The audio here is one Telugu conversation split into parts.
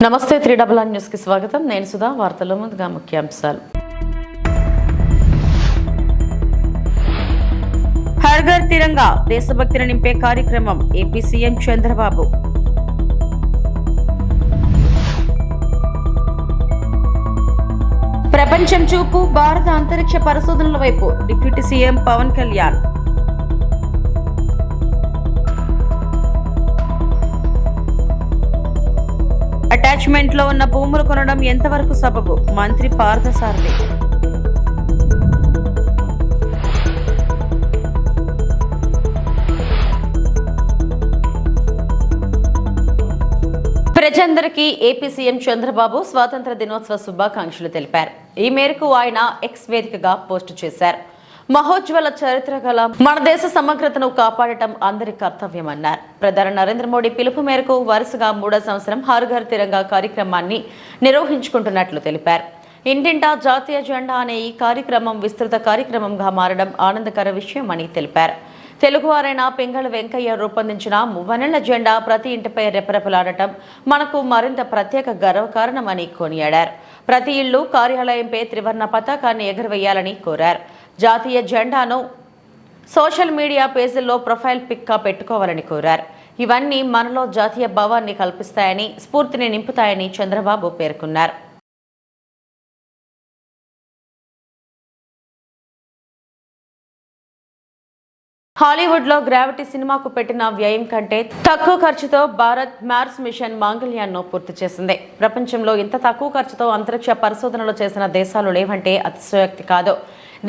నమస్తే 3 న్యూస్ కి స్వాగతం. నేను సుధా. వార్తల్లో ముందుగా ముఖ్యాంశాలు. హర్ ఘర్ తిరంగా దేశభక్తిని నింపే కార్యక్రమం ఏపీ సీఎం చంద్రబాబు. ప్రపంచం చూపు భారత అంతరిక్ష పరిశోధనల వైపు deputy CM Pawan Kalyan. Attachment లో ఉన్న భూములు కొనడం ఎంతవరకు సబబు? మంత్రి పార్థసారథి. ప్రజలందరికీ ఏపీ సీఎం చంద్రబాబు స్వాతంత్ర దినోత్సవ శుభాకాంక్షలు తెలిపారు. ఈ మేరకు ఆయన ఎక్స్ వేదికగా పోస్టు చేశారు. మహోజ్వల చరిత్ర గల మన దేశ సమగ్రతను కాపాడటం అందరి కర్తవ్యమన్నారు. ప్రధాని నరేంద్ర మోడీ పిలుపు మేరకు వరుసగా 3వ సంవత్సరం హర్ ఘర్ తిరంగా కార్యక్రమాన్ని నిర్వహించుకుంటున్నట్లు తెలిపారు. ఇంటింటా జాతీయ జెండా అనే ఈ కార్యక్రమం విస్తృత కార్యక్రమంగా మారడం ఆనందకర విషయమని తెలిపారు. తెలుగువారైన పింగళ వెంకయ్య రూపొందించిన మువ్వనెళ్ల జెండా ప్రతి ఇంటిపై రెపరెపలాడటం మనకు మరింత ప్రత్యేక గర్వకారణమని కొనియాడారు. ప్రతి ఇల్లు కార్యాలయంపై త్రివర్ణ పతాకాన్ని ఎగురవేయాలని కోరారు. జాతీయ జెండాను సోషల్ మీడియా పేజీల్లో ప్రొఫైల్ పిక్గా పెట్టుకోవాలని కోరారు. ఇవన్నీ మనలో జాతీయ భావాన్ని కల్పిస్తాయని, స్ఫూర్తిని నింపుతాయని చంద్రబాబు పేర్కొన్నారు. హాలీవుడ్ లో గ్రావిటీ సినిమాకు పెట్టిన వ్యయం కంటే తక్కువ ఖర్చుతో భారత్ మార్స్ మిషన్ మాంగళ్యాన్ను పూర్తి చేసింది. ప్రపంచంలో ఇంత తక్కువ ఖర్చుతో అంతరిక్ష పరిశోధనలు చేసిన దేశాలు లేవంటే అతిశయోక్తి కాదు.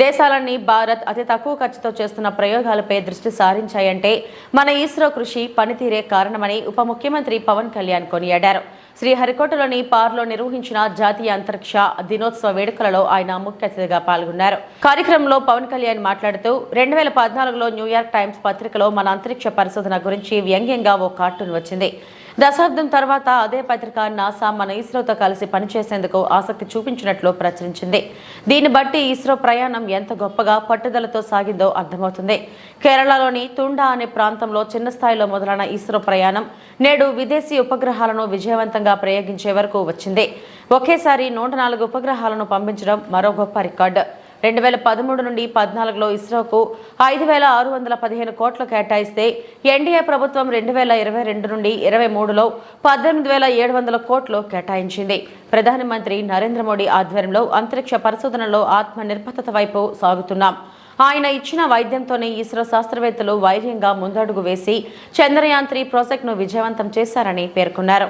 దేశాలన్నీ భారత్ అతి తక్కువ ఖర్చుతో చేస్తున్న ప్రయోగాలపై దృష్టి సారించాయంటే మన ఇస్రో కృషి పనితీరే కారణమని ఉప ముఖ్యమంత్రి పవన్ కళ్యాణ్ కొనియాడారు. శ్రీహరికోటలోని పార్లో నిర్వహించిన జాతీయ అంతరిక్ష దినోత్సవ వేడుకలలో ఆయన ముఖ్య అతిథిగా పాల్గొన్నారు. కార్యక్రమంలో పవన్ కళ్యాణ్ మాట్లాడుతూ 2014లో న్యూయార్క్ టైమ్స్ పత్రికలో మన అంతరిక్ష పరిశోధన గురించి వ్యంగ్యంగా ఓ కార్టూన్ వచ్చింది. దశాబ్దం తర్వాత అదే పత్రిక నాసా మన ఇస్రోతో కలిసి పనిచేసేందుకు ఆసక్తి చూపించినట్లు ప్రచురించింది. దీన్ని బట్టి ఇస్రో ప్రయాణం ఎంత గొప్పగా పట్టుదలతో సాగిందో అర్థమవుతుంది. కేరళలోని తుండా అనే ప్రాంతంలో చిన్న స్థాయిలో మొదలైన ఇస్రో ప్రయాణం నేడు విదేశీ ఉపగ్రహాలను విజయవంతంగా ప్రయోగించే వరకు వచ్చింది. ఒకేసారి 104 ఉపగ్రహాలను పంపించడం మరో గొప్ప రికార్డు. 2013 నుండి 14లో ఇస్రోకు 5,615 కోట్లు కేటాయిస్తే ఎన్డీఏ ప్రభుత్వం 2022 నుండి 23లో 18,700 కోట్లు కేటాయించింది. ప్రధానమంత్రి నరేంద్ర మోడీ ఆధ్వర్యంలో అంతరిక్ష పరిశోధనలో ఆత్మ నిర్భరత వైపు సాగుతున్నాం. ఆయన ఇచ్చిన వైద్యంతోనే ఇస్రో శాస్త్రవేత్తలు వైర్యంగా ముందడుగు వేసి చంద్రయాన్ 3 ప్రాజెక్టును విజయవంతం చేశారని పేర్కొన్నారు.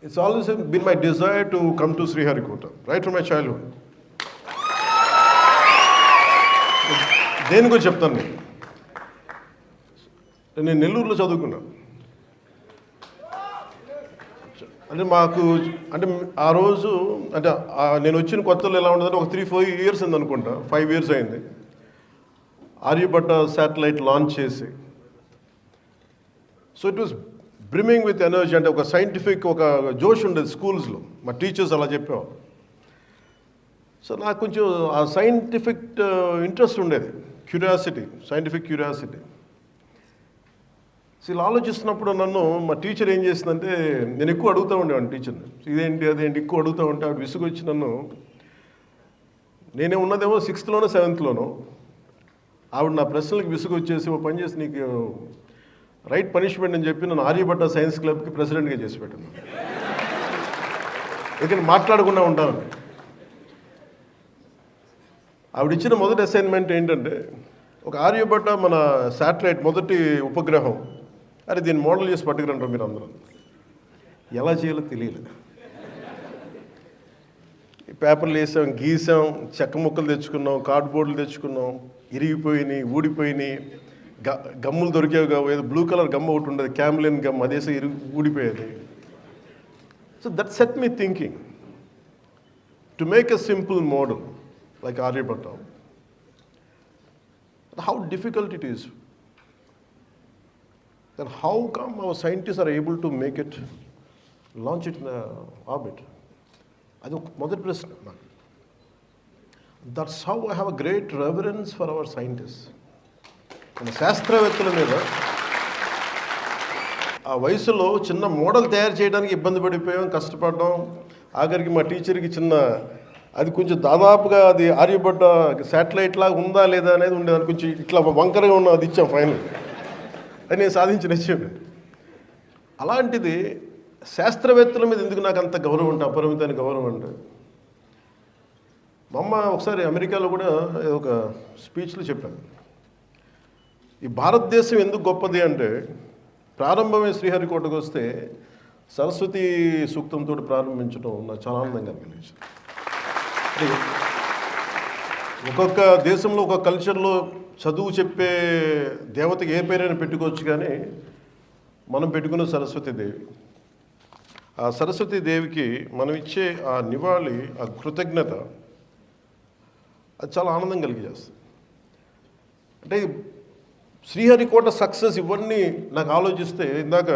It's always been my desire to come to Sriharikota, right from my childhood. దేని గురించి చెప్తాను. నేను నెల్లూరులో చదువుకున్నాను. అంటే మాకు అంటే ఆ రోజు అంటే నేను వచ్చిన కొత్తలో ఎలా ఉండదంటే ఒక 3-4 years అయింది అనుకుంటా, 5 years అయింది. ఆర్యభట్ట శాటిలైట్ లాంచ్ చేసి, so it was brimming with energy. అంటే ఒక సైంటిఫిక్ ఒక జోష్ ఉండేది స్కూల్స్లో, మా టీచర్స్ అలా చెప్పేవారు. సో నాకు కొంచెం ఆ సైంటిఫిక్ ఇంట్రెస్ట్ ఉండేది, క్యూరియాసిటీ, సైంటిఫిక్ క్యూరియాసిటీ. సో ఇలా ఆలోచిస్తున్నప్పుడు నన్ను మా టీచర్ ఏం చేసిందంటే, నేను ఎక్కువ అడుగుతూ ఉండేవాడిని టీచర్ని, ఇదేంటి అదేంటి ఎక్కువ అడుగుతూ ఉంటే ఆవిడ విసుగు వచ్చి నన్ను, నేనే ఉన్నదేమో 6th-లోనో 7th-లోనో, ఆవిడ నా ప్రశ్నలకు విసుగు వచ్చేసి ఓ పని చేసి నీకు రైట్ పనిష్మెంట్ అని చెప్పి నన్ను ఆర్యభట్ట సైన్స్ క్లబ్కి ప్రెసిడెంట్గా చేసి పెట్టాను. ఎందుకంటే మాట్లాడకుండా ఉంటాను. ఆవిడ ఇచ్చిన మొదటి అసైన్మెంట్ ఏంటంటే, ఒక ఆర్యభట్ట మన శాటిలైట్ మొదటి ఉపగ్రహం, అరే దీన్ని మోడల్ చేసి పట్టుకురంటారు మీరు అందరూ. ఎలా చేయాలో తెలియలేదు. పేపర్లు వేసాం, గీసాం, చెక్క ముక్కలు తెచ్చుకున్నాం, కార్డ్బోర్డులు తెచ్చుకున్నాం, ఇరిగిపోయినాయి, ఊడిపోయినాయి, గమ్ములు దొరికేవి కావు. ఏదో బ్లూ కలర్ గమ్ ఒకటి ఉండేది, క్యామ్లిన్ గమ్, అదేసే ఊడిపోయేది. So that set me thinking to make a simple model like Aryabhatta, how difficult it is, then how come our scientist are able to make it, launch it in orbit. అది ఒక మొదటి ప్రశ్న నాకు. That's how I have a great reverence for our scientist. మన శాస్త్రవేత్తల మీద ఆ వయసులో చిన్న మోడల్ తయారు చేయడానికి ఇబ్బంది పడిపోయాం, కష్టపడ్డాం. ఆఖరికి మా టీచర్కి అది కొంచెం దాదాపుగా అది ఆర్యభట్ట శాటిలైట్ లాగా ఉందా లేదా అనేది ఉండేది. అది కొంచెం ఇట్లా వంకరగా ఉన్న అది ఇచ్చాం ఫైనల్. అది నేను సాధించిన విషయం. అలాంటిది శాస్త్రవేత్తల మీద ఎందుకు నాకు అంత గౌరవం అంటే, అపరిమితమైన గౌరవం అంటే, మా అమ్మ ఒకసారి అమెరికాలో కూడా ఒక స్పీచ్లో చెప్పాను, ఈ భారతదేశం ఎందుకు గొప్పది అంటే, ప్రారంభమే శ్రీహరికోటకు వస్తే సరస్వతి సూక్తంతో ప్రారంభించడం నాకు చాలా ఆనందంగా అనిపించింది. ఒక్కొక్క దేశంలో ఒక్కొక్క కల్చర్లో చదువు చెప్పే దేవతకి ఏ పేరైనా పెట్టుకోవచ్చు, కానీ మనం పెట్టుకున్న సరస్వతీదేవి. ఆ సరస్వతీదేవికి మనం ఇచ్చే ఆ నివాళి, ఆ కృతజ్ఞత, అది చాలా ఆనందం కలిగజేస్తుంది. అంటే శ్రీహరికోట సక్సెస్ ఇవన్నీ నాకు ఆలోచిస్తే, ఇందాక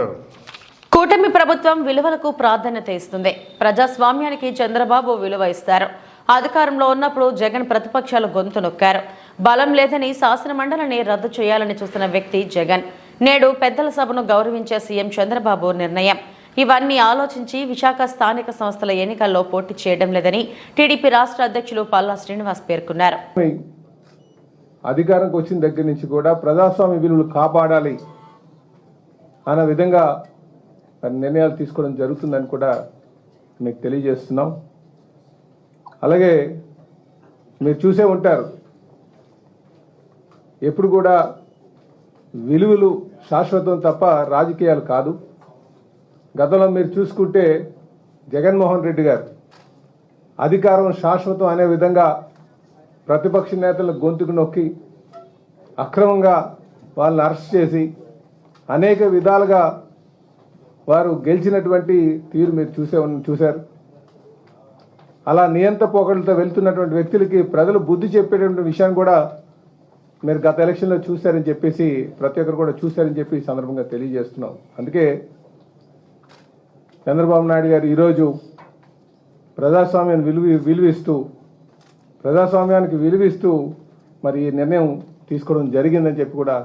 కూటమి ప్రభుత్వం విలువలకు ప్రాధాన్యత ఇస్తుంది. ప్రజాస్వామ్యానికి చంద్రబాబు విలువ ఇస్తారు. అధికారంలో ఉన్నప్పుడు జగన్ ప్రతిపక్షాలు గొంతు నొక్కారు. బలం లేదని శాసనమండలిని రద్దు చేయాలని చూస్తున్న వ్యక్తి జగన్. నేడు పెద్దల సభను గౌరవించే సీఎం చంద్రబాబు నిర్ణయం. ఇవన్నీ ఆలోచించి విశాఖ స్థానిక సంస్థల ఎన్నికల్లో పోటీ చేయడం లేదని టీడీపీ రాష్ట్ర అధ్యక్షులు పల్లా శ్రీనివాస్ పేర్కొన్నారు. అధికారంకి వచ్చిన దగ్గర నుంచి కూడా ప్రజాస్వామ్య విలువలు కాపాడాలి అన్న విధంగా నిర్ణయాలు తీసుకోవడం జరుగుతుందని కూడా మీకు తెలియజేస్తున్నాం. అలాగే మీరు చూసే ఉంటారు, ఎప్పుడు కూడా విలువలు శాశ్వతం తప్ప రాజకీయాలు కాదు. గతంలో మీరు చూసుకుంటే జగన్మోహన్ రెడ్డి గారు అధికారం శాశ్వతం అనే విధంగా ప్రతిపక్ష నేతల గొంతుకు నొక్కి అక్రమంగా వాళ్ళని అరెస్ట్ చేసి అనేక విధాలుగా వారు గెలిచినటువంటి తీరు మీరు చూశారు. అలా నియంత పోకడలతో వెళ్తున్నటువంటి వ్యక్తులకి ప్రజలు బుద్ధి చెప్పేటువంటి విషయాన్ని కూడా మీరు గత ఎలక్షన్లో చూశారని చెప్పేసి, ప్రతి ఒక్కరు కూడా చూశారని చెప్పి ఈ సందర్భంగా తెలియజేస్తున్నాం. అందుకే చంద్రబాబు నాయుడు గారు ఈరోజు ప్రజాస్వామ్యానికి విలువిస్తూ మరి ఈ నిర్ణయం తీసుకోవడం జరిగిందని చెప్పి కూడా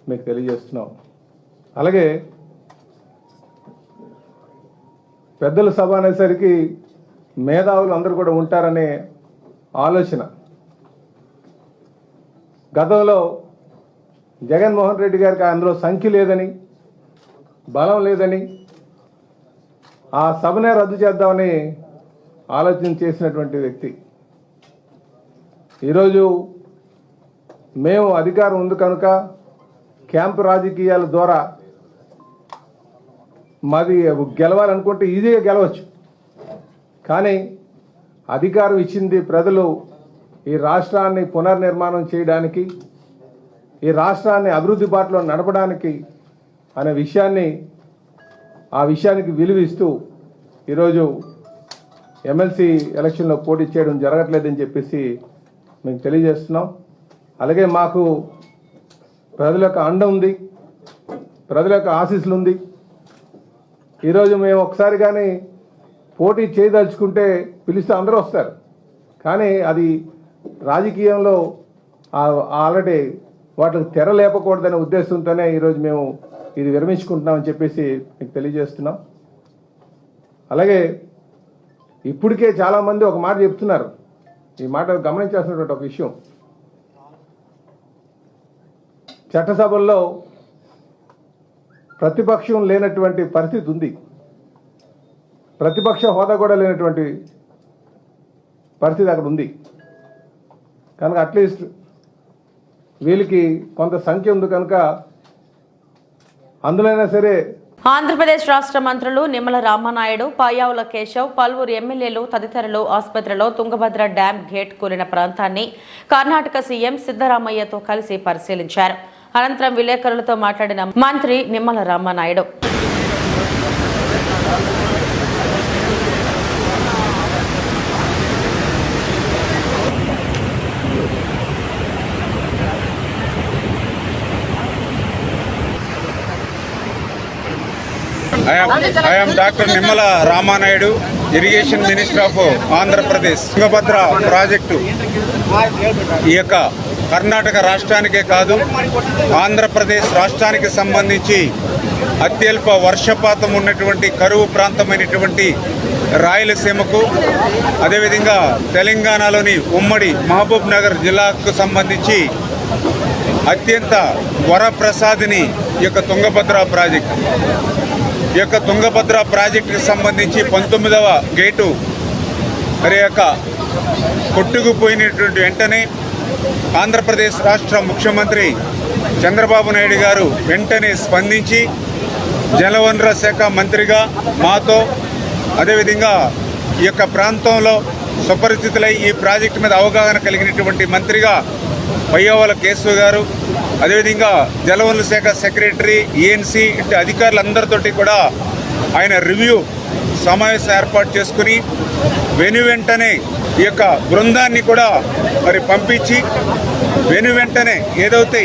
మీకు తెలియజేస్తున్నాం. అలాగే పెద్దల సభ అనేసరికి మేధావులు అందరూ కూడా ఉంటారనే ఆలోచన. గతంలో జగన్మోహన్ రెడ్డి గారికి అందులో సంఖ్య లేదని, బలం లేదని ఆ సభనే రద్దు చేద్దామని ఆలోచన చేసినటువంటి వ్యక్తి. ఈరోజు మేము అధికారం ఉంది కనుక క్యాంపు రాజకీయాల ద్వారా మాది గెలవాలనుకుంటే ఈజీగా గెలవచ్చు. కానీ అధికారం ఇచ్చింది ప్రజలు ఈ రాష్ట్రాన్ని పునర్నిర్మాణం చేయడానికి, ఈ రాష్ట్రాన్ని అభివృద్ధి బాటలో నడపడానికి అనే ఆ విషయానికి విలువిస్తూ ఈరోజు ఎమ్మెల్సీ ఎలక్షన్లో పోటీ చేయడం జరగట్లేదని చెప్పేసి మేము తెలియజేస్తున్నాం. అలాగే మాకు ప్రజల యొక్క అండ ఉంది, ప్రజల యొక్క ఆశీస్సులు ఉంది. ఈరోజు మేము ఒకసారి కానీ పోటీ చేయదలుచుకుంటే పిలిస్తే అందరూ వస్తారు. కానీ అది రాజకీయంలో ఆల్రెడీ వాటికి తెర లేపకూడదనే ఉద్దేశంతోనే ఈరోజు మేము ఇది విరమించుకుంటున్నామని చెప్పేసి మీకు తెలియజేస్తున్నాం. అలాగే ఇప్పటికే చాలామంది ఒక మాట చెప్తున్నారు, ఈ మాట గమనించాల్సినటువంటి ఒక విషయం. చట్టసభల్లో ప్రతిపక్షం లేనటువంటి పరిస్థితి ఉంది, ప్రతిపక్ష హోదా కూడా లేనటువంటి పరిస్థితి అక్కడ ఉంది. కనుక అట్లీస్ట్ వీళ్ళకి కొంత సంఖ్య ఉంది కనుక అందులోనైనా సరే. ఆంధ్రప్రదేశ్ రాష్ట్ర మంత్రులు నిమ్మల రామానాయుడు, పాయావుల కేశవ్, పలువురు ఎమ్మెల్యేలు తదితరులు ఆసుపత్రిలో తుంగభద్ర డ్యాం గేట్ కూలిన ప్రాంతాన్ని కర్ణాటక సీఎం సిద్ధరామయ్యతో కలిసి పరిశీలించారు. అనంతరం విలేకరులతో మాట్లాడిన మంత్రి Nimmala Ramanaidu, I am Dr. Nimmala Ramanayudu, irrigation minister of Andhra Pradesh Tungabhadra project ఈ యొక్క కర్ణాటక రాష్ట్రానికే కాదు ఆంధ్రప్రదేశ్ రాష్ట్రానికి సంబంధించి అత్యల్ప వర్షపాతం ఉన్నటువంటి కరువు ప్రాంతమైనటువంటి రాయలసీమకు, అదేవిధంగా తెలంగాణలోని ఉమ్మడి మహబూబ్ నగర్ జిల్లాకు సంబంధించి అత్యంత వరప్రసాదిని ఈ యొక్క తుంగభద్ర ప్రాజెక్టు. ఈ యొక్క తుంగభద్ర ప్రాజెక్టుకి సంబంధించి 19వ గేటు మరి యొక్క కొట్టుకుపోయినటువంటి వెంటనే ఆంధ్రప్రదేశ్ రాష్ట్ర ముఖ్యమంత్రి చంద్రబాబు నాయుడు గారు వెంటనే స్పందించి జలవనరుల శాఖ మంత్రిగా మాతో, అదేవిధంగా ఈ యొక్క ప్రాంతంలో సుపరిచితులై ఈ ప్రాజెక్టు మీద అవగాహన కలిగినటువంటి మంత్రిగా పయ్యవల కేశవ గారు, అదేవిధంగా జలవనరుల శాఖ సెక్రటరీ, ఈఎన్సీ ఇంటి అధికారులందరితోటి కూడా ఆయన రివ్యూ సమావేశం ఏర్పాటు చేసుకుని వెంటనే ఈ యొక్క బృందాన్ని కూడా మరి పంపించి వెంటనే ఏదైతే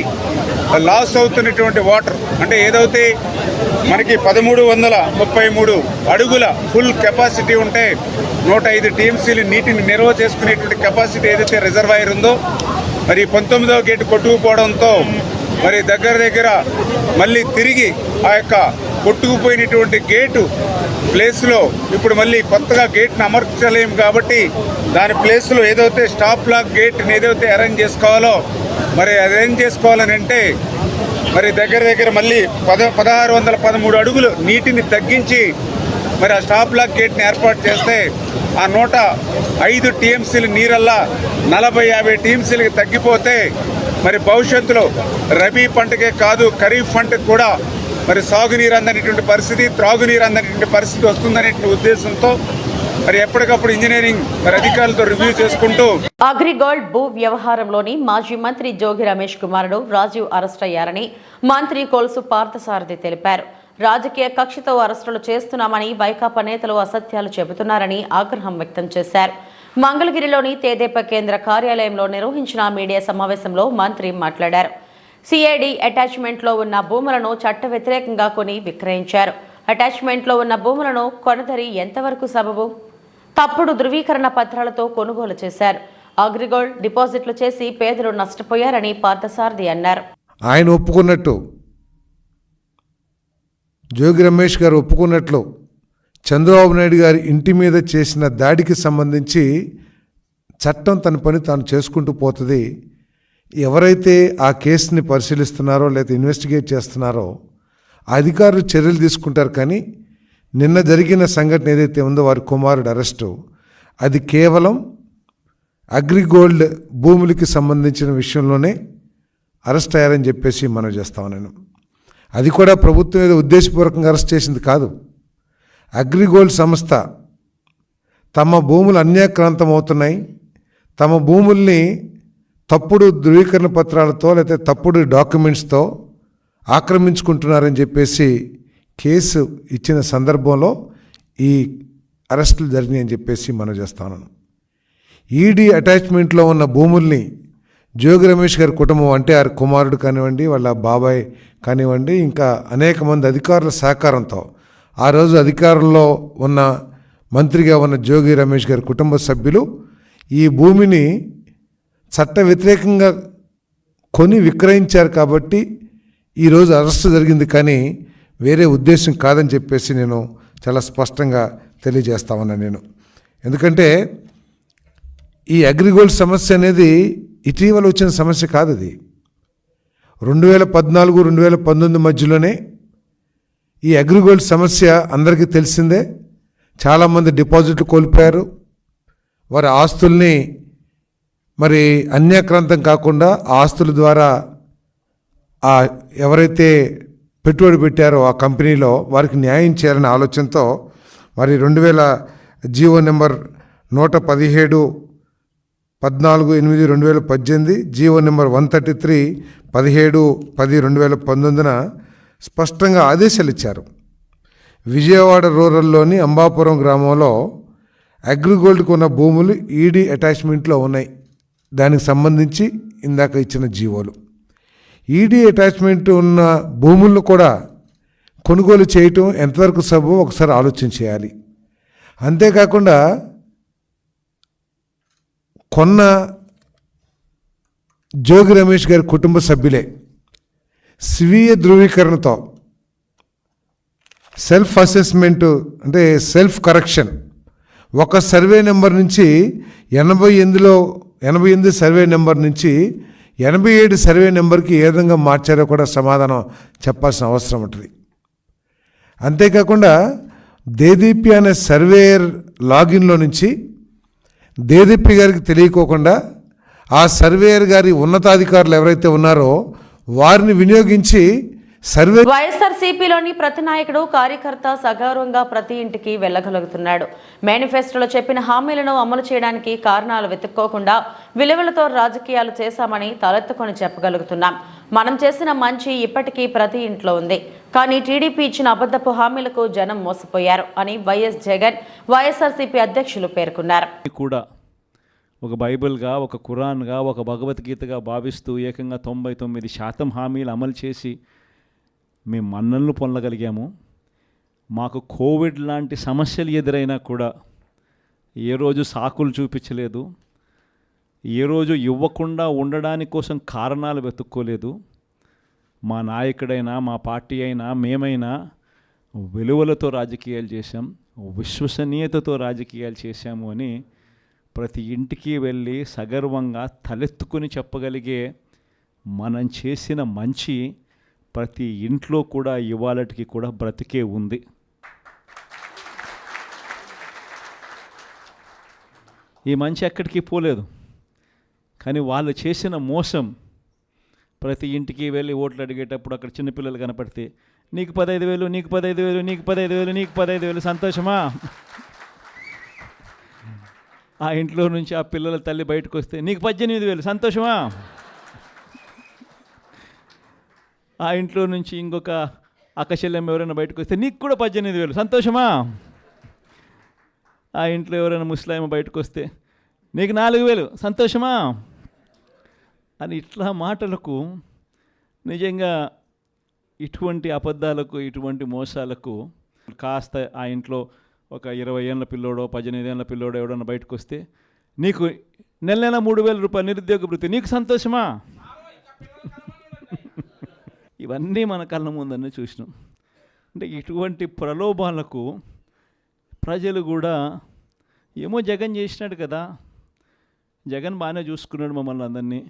లాస్ అవుతున్నటువంటి వాటర్ అంటే ఏదైతే మనకి 1333 అడుగుల ఫుల్ కెపాసిటీ ఉంటే 105 టీఎంసీలు నీటిని నిల్వ చేసుకునేటువంటి కెపాసిటీ ఏదైతే రిజర్వాయర్ ఉందో మరి 19వ గేటు కొట్టుకుపోవడంతో మరి దగ్గర మళ్ళీ తిరిగి ఆ యొక్క కొట్టుకుపోయినటువంటి గేటు ప్లేస్లో ఇప్పుడు మళ్ళీ కొత్తగా గేట్ని అమర్చలేము కాబట్టి దాని ప్లేస్లో ఏదైతే స్టాప్ లాక్ గేట్ని ఏదైతే అరేంజ్ చేసుకోవాలో మరి అరేంజ్ చేసుకోవాలని అంటే మరి దగ్గర మళ్ళీ 1613 అడుగులు నీటిని తగ్గించి మరి ఆ స్టాప్ లాక్ గేట్ని ఏర్పాటు చేస్తే ఆ 105 టీఎంసీల నీరల్లా 40-50 టీఎంసీలకి తగ్గిపోతే మరి భవిష్యత్తులో రబీ పంటకే కాదు ఖరీఫ్ పంటకు కూడా మరి సాగునీరు అందనేటువంటి పరిస్థితి, త్రాగునీరు అందనేటువంటి పరిస్థితి వస్తుందనే ఉద్దేశంతో మరి ఎప్పటికప్పుడు ఇంజనీరింగ్ మరి అధికారులతో రివ్యూ చేసుకుంటూ అగ్రిగోల్డ్ భూ వ్యవహారంలోని మాజీ మంత్రి జోగి రమేష్ కుమారుడు రాజీవ్ అరెస్ట్ అయ్యారని మంత్రి కొలుసు పార్థసారథి తెలిపారు. రాజకీయ కక్షతో అరెస్టులు చేస్తున్నామని వైకాపా నేతలు అసత్యాలు చెబుతున్నారని ఆగ్రహం వ్యక్తం చేశారు. మంగళగిరిలోని తెదేపా కేంద్ర కార్యాలయంలో నిర్వహించిన మీడియా సమావేశంలో మంత్రి మాట్లాడారు. సిఐడి అటాచ్మెంట్లో ఉన్న భూములను చట్ట వ్యతిరేకంగా కొని విక్రయించారు. అటాచ్మెంట్లో ఉన్న భూములను కొనదరి ఎంతవరకు సబబు? తప్పుడు ధృవీకరణ పత్రాలతో కొనుగోలు చేశారు. అగ్రిగోల్డ్ డిపాజిట్లు చేసి పేదలు నష్టపోయారని పార్థసారథి అన్నారు. ఆయన ఒప్పుకున్నట్టు, జోగి రమేష్ గారు ఒప్పుకున్నట్లు చంద్రబాబు నాయుడు గారి ఇంటి మీద చేసిన దాడికి సంబంధించి చట్టం తన పని తాను చేసుకుంటూ పోతుంది. ఎవరైతే ఆ కేసుని పరిశీలిస్తున్నారో లేదా ఇన్వెస్టిగేట్ చేస్తున్నారో అధికారులు చర్యలు తీసుకుంటారు. కానీ నిన్న జరిగిన సంఘటన ఏదైతే ఉందో వారి కుమారుడు అరెస్టు, అది కేవలం అగ్రిగోల్డ్ భూములకి సంబంధించిన విషయంలోనే అరెస్ట్ అయ్యారని చెప్పేసి మనం చేస్తాం. నేను అది కూడా ప్రభుత్వం ఏదో ఉద్దేశపూర్వకంగా అరెస్ట్ చేసింది కాదు. అగ్రిగోల్డ్ సంస్థ తమ భూములు అన్యాక్రాంతం అవుతున్నాయి, తమ భూముల్ని తప్పుడు ధృవీకరణ పత్రాలతో లేకపోతే తప్పుడు డాక్యుమెంట్స్తో ఆక్రమించుకుంటున్నారని చెప్పేసి కేసు ఇచ్చిన సందర్భంలో ఈ అరెస్టులు జరిగినాయని చెప్పేసి మనం చేస్తాను. ఈడీ అటాచ్మెంట్లో ఉన్న భూముల్ని జోగి రమేష్ గారి కుటుంబం అంటే వారి కుమారుడు కానివ్వండి, వాళ్ళ బాబాయ్ కానివ్వండి, ఇంకా అనేక మంది అధికారుల సహకారంతో ఆ రోజు అధికారంలో ఉన్న మంత్రిగా ఉన్న జోగి రమేష్ గారి కుటుంబ సభ్యులు ఈ భూమిని చట్ట వ్యతిరేకంగా కొని విక్రయించారు. కాబట్టి ఈరోజు అరెస్టు జరిగింది, కానీ వేరే ఉద్దేశం కాదని చెప్పేసి నేను చాలా స్పష్టంగా తెలియజేస్తా ఉన్నాను నేను. ఎందుకంటే ఈ అగ్రిగోల్డ్ సమస్య అనేది ఇటీవల వచ్చిన సమస్య కాదు. అది 2014-2019 మధ్యలోనే ఈ అగ్రిగోల్డ్ సమస్య అందరికీ తెలిసిందే. చాలామంది డిపాజిట్లు కోల్పోయారు. వారి ఆస్తుల్ని మరి అన్యాక్రాంతం కాకుండా ఆస్తుల ద్వారా ఎవరైతే పెట్టుబడి పెట్టారో ఆ కంపెనీలో వారికి న్యాయం చేయాలనే ఆలోచనతో మరి 2000 జీవో నెంబర్ 117/14/8/2018 జీవో నెంబర్ 133 17/10/2019 స్పష్టంగా ఆదేశాలు ఇచ్చారు. విజయవాడ రూరల్లోని అంబాపురం గ్రామంలో అగ్రిగోల్డ్కు ఉన్న భూములు ఈడీ అటాచ్మెంట్లో ఉన్నాయి. దానికి సంబంధించి ఇందాక ఇచ్చిన జీవోలు ఈడీ అటాచ్మెంట్ ఉన్న భూములను కూడా కొనుగోలు చేయటం ఎంతవరకు సబబో ఒకసారి ఆలోచన చేయాలి. అంతేకాకుండా కొన్న జోగి రమేష్ గారి కుటుంబ సభ్యులే స్వీయ ధృవీకరణతో సెల్ఫ్ అసెస్మెంటు అంటే సెల్ఫ్ కరెక్షన్ ఒక సర్వే నెంబర్ నుంచి 88 సర్వే నెంబర్ నుంచి 87 సర్వే నెంబర్కి ఏ విధంగా మార్చారో కూడా సమాధానం చెప్పాల్సిన అవసరం ఉంటుంది. అంతేకాకుండా దేదీప్య అనే సర్వేయర్ లాగిన్లో నుంచి దేదీప్య గారికి తెలియకోకుండా ఆ సర్వేయర్ గారి ఉన్నతాధికారులు ఎవరైతే ఉన్నారో వారిని వినియోగించి సర్వే వైఎస్ఆర్సీపీలోని ప్రతి నాయకుడు కార్యకర్త సగౌరవంగా ప్రతి ఇంటికి వెళ్ళగలుగుతున్నాడు. మేనిఫెస్టోలో చెప్పిన హామీలను అమలు చేయడానికి కారణాలు వెతుక్కోకుండా విలువలతో రాజకీయాలు చేశామని తలెత్తుకొని చెప్పగలుగుతున్నాం. మనం చేసిన మంచి ఇప్పటికీ ప్రతి ఇంట్లో ఉంది. కానీ టీడీపీ ఇచ్చిన అబద్ధపు హామీలకు జనం మోసపోయారు అని వైఎస్ జగన్ వైఎస్ఆర్సీపీ అధ్యక్షులు పేర్కొన్నారు. కూడా ఒక బైబిల్గా, ఒక ఖురాన్గా, ఒక భగవద్గీతగా భావిస్తూ ఏకంగా 99% హామీలు అమలు చేసి మేము మన్నలను పొందగలిగాము. మాకు కోవిడ్ లాంటి సమస్యలు ఎదురైనా కూడా ఏ రోజు సాకులు చూపించలేదు, ఏ రోజు ఇవ్వకుండా ఉండడానికి కోసం కారణాలు వెతుక్కోలేదు. మా నాయకుడైనా, మా పార్టీ అయినా, మేమైనా విలువలతో రాజకీయాలు చేశాం, విశ్వసనీయతతో రాజకీయాలు చేశాము అని ప్రతి ఇంటికి వెళ్ళి సగర్వంగా తలెత్తుకుని చెప్పగలిగే మనం చేసిన మంచి ప్రతి ఇంట్లో కూడా ఇవాళటికి కూడా బ్రతికే ఉంది. ఈ మంచి ఎక్కడికి పోలేదు. కానీ వాళ్ళు చేసిన మోసం, ప్రతి ఇంటికి వెళ్ళి ఓట్లు అడిగేటప్పుడు అక్కడ చిన్నపిల్లలు కనపడితే నీకు 15,000, నీకు 15,000, నీకు 15,000, నీకు 15,000 సంతోషమా? ఆ ఇంట్లో నుంచి ఆ పిల్లల తల్లి బయటకు వస్తే నీకు 18,000 సంతోషమా? ఆ ఇంట్లో నుంచి ఇంకొక అక్కచెల్లెమ్మ ఎవరైనా బయటకు వస్తే నీకు కూడా 18,000 సంతోషమా? ఆ ఇంట్లో ఎవరైనా ముస్లాం బయటకు వస్తే నీకు 4,000 సంతోషమా అని ఇట్లా మాటలకు నిజంగా ఇటువంటి అబద్ధాలకు, ఇటువంటి మోసాలకు కాస్త ఆ ఇంట్లో ఒక 20 ఏళ్ళ పిల్లోడో 18 ఏళ్ళ పిల్లోడో ఎవడన్నా బయటకు వస్తే నీకు నెల 3,000 రూపాయలు నిరుద్యోగ భృతి, నీకు సంతోషమా? ఇవన్నీ మన కళ్ళ ముందన్నీ చూసినాం. అంటే ఇటువంటి ప్రలోభాలకు ప్రజలు కూడా ఏమో జగన్ చేసినాడు కదా, జగన్ బాగానే చూసుకున్నాడు మమ్మల్ని అందరినీ,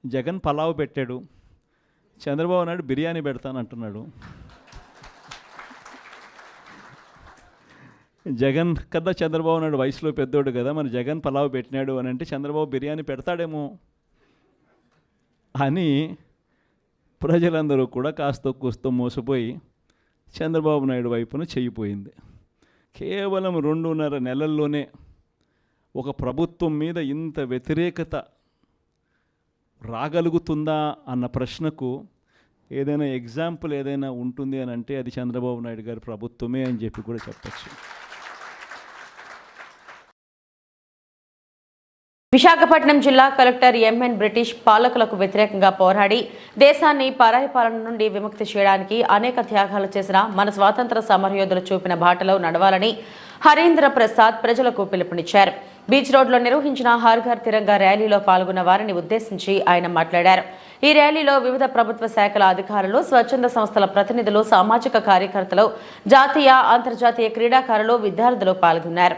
జగన్ పలావ్ పెట్టాడు, చంద్రబాబు నాయుడు బిర్యానీ పెడతానంటున్నాడు, జగన్ కన్నా చంద్రబాబు నాయుడు వయసులో పెద్దోడు కదా, మరి జగన్ పలావ్ పెట్టినాడు అని అంటే చంద్రబాబు బిర్యానీ పెడతాడేమో అని ప్రజలందరూ కూడా కాస్త కూస్తో మోసపోయి చంద్రబాబు నాయుడు వైపున చెయ్యిపోయింది. కేవలం 2.5 నెలల్లోనే ఒక ప్రభుత్వం మీద ఇంత వ్యతిరేకత రాగలుగుతుందా అన్న ప్రశ్నకు ఏదైనా ఎగ్జాంపుల్ ఏదైనా ఉంటుంది అని అంటే అది చంద్రబాబు నాయుడు గారి ప్రభుత్వమే అని చెప్పి కూడా చెప్పచ్చు. విశాఖపట్నం జిల్లా కలెక్టర్ ఎంఎన్ బ్రిటిష్ పాలకులకు వ్యతిరేకంగా పోరాడి దేశాన్ని పరాయి పాలన నుండి విముక్తి చేయడానికి అనేక త్యాగాలు చేసిన మన స్వాతంత్ర సమరయోధులు చూపిన బాటలో నడవాలని హరీంద్ర ప్రసాద్ ప్రజలకు పిలుపునిచ్చారు. బీచ్ రోడ్లో నిర్వహించిన హర్ ఘర్ తిరంగా ర్యాలీలో పాల్గొన్న వారిని ఉద్దేశించి ఆయన మాట్లాడారు. ఈ ర్యాలీలో వివిధ ప్రభుత్వ శాఖల అధికారులు, స్వచ్ఛంద సంస్థల ప్రతినిధులు, సామాజిక కార్యకర్తలు, జాతీయ, అంతర్జాతీయ క్రీడాకారులు, విద్యార్థులు పాల్గొన్నారు.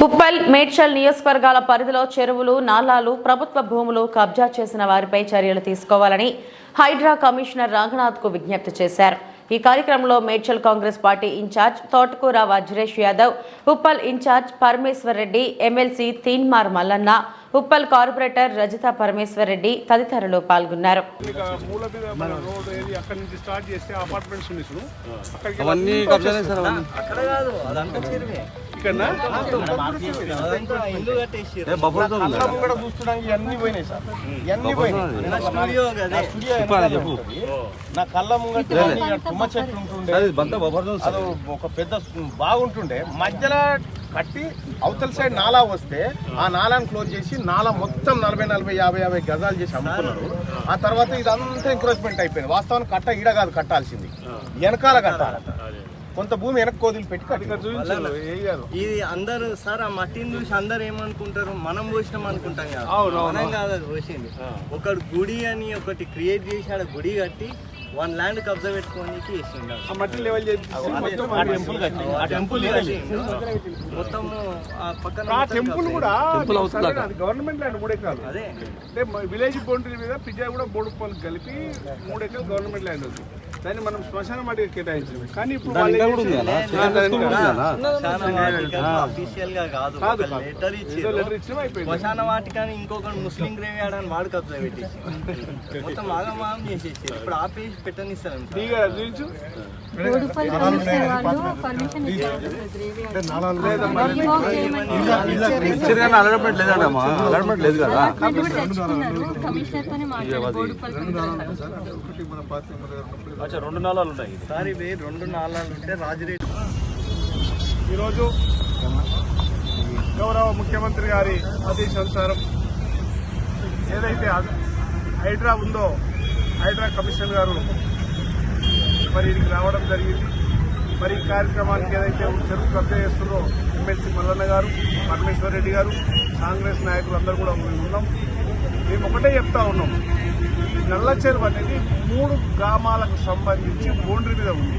ఉప్పల్ మేడ్చల్ నియోజకవర్గాల పరిధిలో చెరువులు నాలాలు ప్రభుత్వ భూములు కబ్జా చేసిన వారిపై చర్యలు తీసుకోవాలని హైడ్రా కమిషనర్ రంగనాథ్ కు విజ్ఞప్తి చేశారు. ఈ కార్యక్రమంలో Medchal Congress party incharge Thotakura Vajresh Yadav, Uppal incharge Parameshwar Reddy, MLC Teenmar Mallanna, Uppal corporator Rajitha Parameshwar Reddy తదితరులు పాల్గొన్నారు. నా కళ్ళ ముంగట తుమ్మ చెట్లు ఉంటుండే, అది ఒక పెద్ద బాగుంటుండే, మధ్యలో కట్టి అవతల సైడ్ నాలా వస్తే ఆ నాలాను క్లోజ్ చేసి నాలా మొత్తం 40-50 గజాలు చేసి అమ్ముకున్నారు. ఆ తర్వాత ఇదంతా ఎంక్రోచ్మెంట్ అయిపోయింది. వాస్తవానికి కట్ట ఈడ కాదు కట్టాల్సింది, వెనకాల కట్టాలి. కొంత భూమి వెనక్కి వదిలి పెట్టి ఇది అందరూ సార్ ఆ మట్టిని చూసి అందరు ఏమనుకుంటారు, మనం పోసినాం అనుకుంటాం కదా. మనం కాదు అది పోసింది. ఒకటి గుడి అని ఒకటి క్రియేట్ చేసి ఆడ గుడి కట్టి 1 ల్యాండ్ కబ్జా పెట్టుకోనికి మొత్తం టెంపుల్ కూడా గవర్నమెంట్ ల్యాండ్ 3 ఎకరాలు. అదే అంటే విలేజ్ బౌండరీ మీద పిజ్జా కూడా 3 రూపాయలు కలిపి 3 ఎకరాలు గవర్నమెంట్ ల్యాండ్ ఉంది. దాన్ని మనం శ్మశాన వాటికి కేటాయించాము. కానీ ఇప్పుడు అఫీషియల్ గా కాదు, లెటర్ ఇచ్చి శ్మశాన వాటికని ఇంకొక ముస్లిం గ్రేవ్ యార్డ్ అని వాడు కబ్జా పెట్టేసి మొత్తం ఆగమాగం చేసేసి ఇప్పుడు ఆపేసి పెట్టనిస్తారు. రెండు నాళాలు ఉన్నాయి సార్, ఇవి 2 నాళాలు ఉంటే రాజిరెడ్డి. ఈరోజు గౌరవ ముఖ్యమంత్రి గారి ఆదేశానుసారం ఏదైతే హైడ్రా ఉందో, హైడ్రా కమిషన్ గారు మరి ఇక్కడికి రావడం జరిగింది. మరి ఈ కార్యక్రమానికి ఏదైతే చెరువు కబ్జా చేస్తున్నారో ఎమ్మెల్సీ మల్లన్న గారు, పరమేశ్వర్ రెడ్డి గారు, కాంగ్రెస్ నాయకులు అందరూ కూడా ఉన్నాం. మేము ఒకటే చెప్తా ఉన్నాం, ఈ నల్ల చెరువు అనేది 3 గ్రామాలకు సంబంధించి బౌండరీ మీద ఉంది.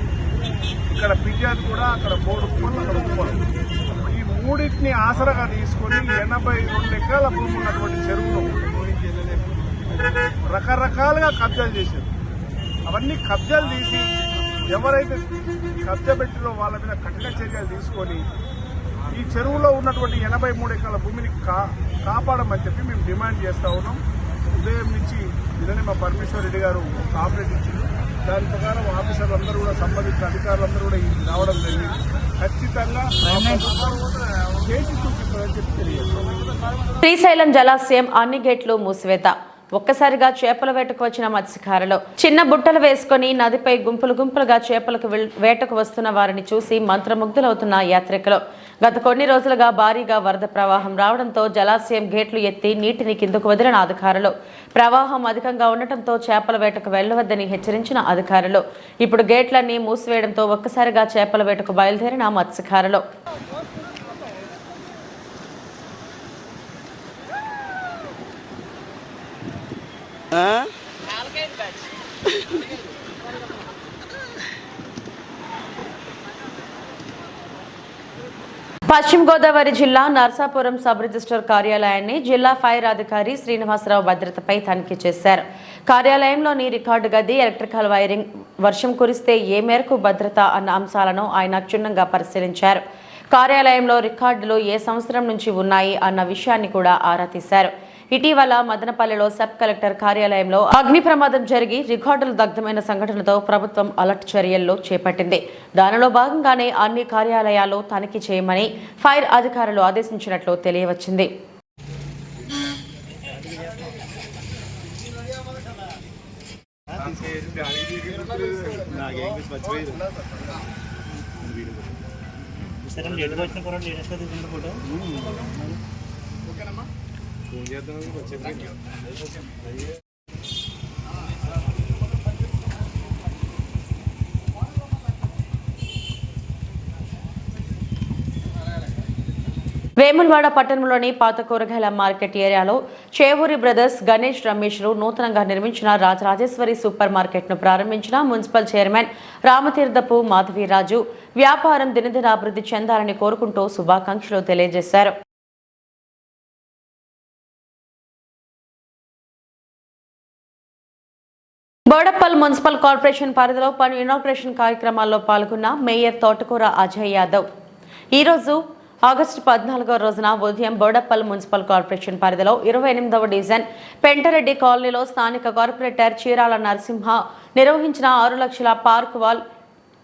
ఇక్కడ పిజ్జాది కూడా, అక్కడ 3 ఉప్పలు, అక్కడ ఉప్పలు. ఈ మూడింటిని ఆసరాగా తీసుకొని 82 ఎకరాల భూమి ఉన్నటువంటి చెరువును రకరకాలుగా కబ్జాలు చేశారు. అవన్నీ కబ్జాలు తీసి ఎవరైతే కబ్జా పెట్టినో వాళ్ళ మీద కఠిన చర్యలు తీసుకొని ఈ చెరువులో ఉన్నటువంటి 83 ఎకరాల భూమిని కాపాడమని చెప్పి మేము డిమాండ్ చేస్తూ ఉన్నాం. ఉదయం నుంచి నిన్ననే మా పరమేశ్వర్ రెడ్డి గారు కాపరేట్ ఇచ్చింది. దాని ప్రకారం ఆఫీసర్లు అందరూ కూడా, సంబంధిత అధికారులందరూ కూడా రావడం జరిగింది. ఖచ్చితంగా చేసి చూపిస్తారని చెప్పి తెలియజేస్తాం. శ్రీశైలం జలాశయం అన్ని గేట్లు మూసివేత. ఒక్కసారిగా చేపల వేటకు వచ్చిన మత్స్యకారులు చిన్న బుట్టలు వేసుకుని నదిపై గుంపులు గుంపులుగా చేపలకు వేటకు వస్తున్న వారిని చూసి మంత్రముగ్ధులవుతున్న యాత్రికులు. గత కొన్ని రోజులుగా భారీగా వరద ప్రవాహం రావడంతో జలాశయం గేట్లు ఎత్తి నీటిని కిందకు వదిలిన అధికారులు. ప్రవాహం అధికంగా ఉండటంతో చేపల వేటకు వెళ్లవద్దని హెచ్చరించిన అధికారులు. ఇప్పుడు గేట్లన్నీ మూసివేయడంతో ఒక్కసారిగా చేపల వేటకు బయలుదేరిన మత్స్యకారులు. పశ్చిమ గోదావరి జిల్లా నర్సాపురం సబ్ రిజిస్టర్ కార్యాలయాన్ని జిల్లా ఫైర్ అధికారి శ్రీనివాసరావు భద్రతపై తనిఖీ చేశారు. కార్యాలయంలోని రికార్డు గది, ఎలక్ట్రికల్ వైరింగ్, వర్షం కురిస్తే ఏ మేరకు భద్రత అన్న అంశాలను ఆయన క్షుణ్ణంగా పరిశీలించారు. కార్యాలయంలో రికార్డులు ఏ సంవత్సరం నుంచి ఉన్నాయి అన్న విషయాన్ని కూడా ఆరా తీశారు. ఇటీవల మదనపల్లిలో సబ్ కలెక్టర్ కార్యాలయంలో అగ్ని ప్రమాదం జరిగి రికార్డులు దగ్ధమైన సంఘటనతో ప్రభుత్వం అలర్ట్ చర్యల్లో చేపట్టింది. దానిలో భాగంగానే అన్ని కార్యాలయాలు తనిఖీ చేయమని ఫైర్ అధికారులు ఆదేశించినట్లు తెలియవచ్చింది. వేములవాడ పట్టణంలోని పాత కూరగాయల మార్కెట్ ఏరియాలో చేవూరి బ్రదర్స్ గణేష్ రమేష్లు నూతనంగా నిర్మించిన రాజరాజేశ్వరి సూపర్ మార్కెట్ను ప్రారంభించిన మున్సిపల్ చైర్మన్ రామతీర్థపు మాధవీరాజు వ్యాపారం దినదిన అభివృద్ధి చెందాలని కోరుకుంటూ శుభాకాంక్షలు తెలియజేశారు. బోడప్పల్ మున్సిపల్ కార్పొరేషన్ పరిధిలో పలు ఇనాగ్రేషన్ కార్యక్రమాల్లో పాల్గొన్న మేయర్ తోటకూర అజయ్ యాదవ్ ఈరోజు ఆగస్టు 14వ రోజున ఉదయం బోడప్పల్ మున్సిపల్ కార్పొరేషన్ పరిధిలో 28వ డివిజన్ పెంటరెడ్డి కాలనీలో స్థానిక కార్పొరేటర్ చీరాల నరసింహ నిర్వహించిన 6 లక్షల పార్క్ వాల్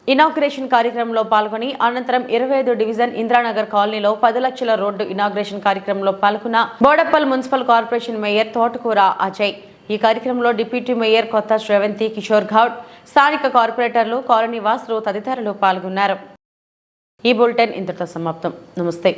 ఇనాగ్రేషన్ కార్యక్రమంలో పాల్గొని అనంతరం 25 డివిజన్ ఇంద్రానగర్ కాలనీలో 10 లక్షల రోడ్డు ఇనాగ్రేషన్ కార్యక్రమంలో పాల్గొన్న బోడప్పల్ మున్సిపల్ కార్పొరేషన్ మేయర్ తోటకూర అజయ్. ఈ కార్యక్రమంలో డిప్యూటీ మేయర్ కొత్త శ్రవంతి కిషోర్ గౌడ్, స్థానిక కార్పొరేటర్లు, కాలనీ వాసులు తదితరులు పాల్గొన్నారు. ఈ బులెటిన్ ఇంతటితో సమాప్తం. నమస్తే.